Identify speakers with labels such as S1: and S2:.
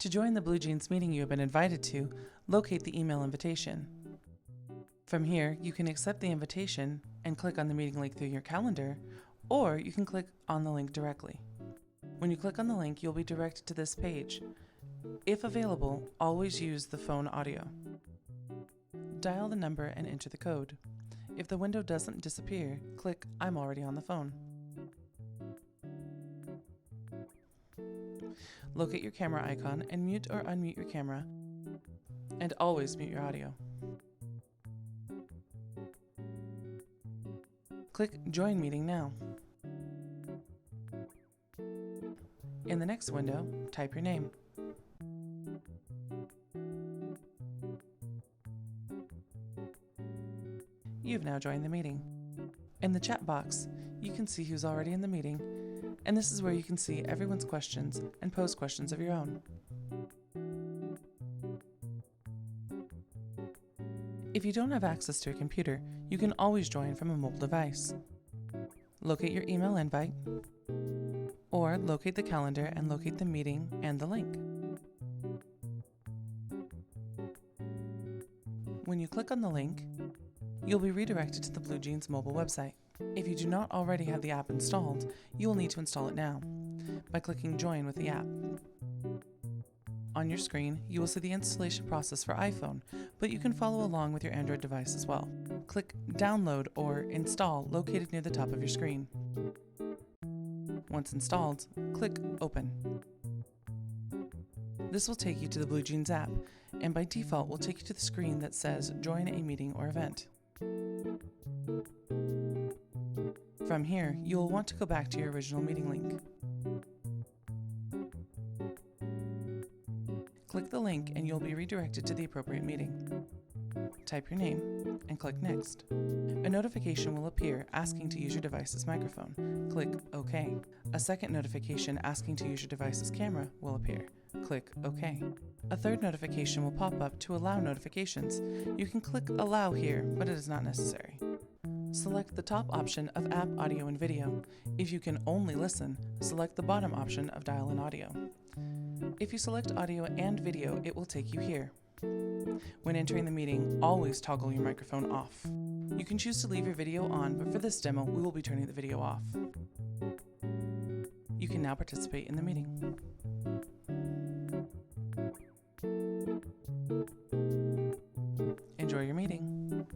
S1: To join the Bluejeans meeting you have been invited to, locate the email invitation. From here, you can accept the invitation and click on the meeting link through your calendar, or you can click on the link directly. When you click on the link, you'll be directed to this page. If available, always use the phone audio. Dial the number and enter the code. If the window doesn't disappear, click I'm already on the phone. Locate your camera icon and mute or unmute your camera, and always mute your audio. Click Join Meeting Now. In the next window, type your name. You've now joined the meeting. In the chat box, you can see who's already in the meeting, and this is where you can see everyone's questions and pose questions of your own. If you don't have access to a computer, you can always join from a mobile device. Locate your email invite, or locate the calendar and locate the meeting and the link. When you click on the link, you'll be redirected to the Bluejeans mobile website. If you do not already have the app installed, you will need to install it now by clicking Join with the app. On your screen, you will see the installation process for iPhone, but you can follow along with your Android device as well. Click Download or Install located near the top of your screen. Once installed, click Open. This will take you to the Bluejeans app, and by default will take you to the screen that says Join a meeting or event. From here, you will want to go back to your original meeting link. Click the link and you'll be redirected to the appropriate meeting. Type your name and click Next. A notification will appear asking to use your device's microphone. Click OK. A second notification asking to use your device's camera will appear. Click OK. A third notification will pop up to allow notifications. You can click Allow here, but it is not necessary. Select the top option of App Audio and Video. If you can only listen, select the bottom option of Dial in Audio. If you select audio and video, it will take you here. When entering the meeting, always toggle your microphone off. You can choose to leave your video on, but for this demo, we will be turning the video off. You can now participate in the meeting. Enjoy your meeting.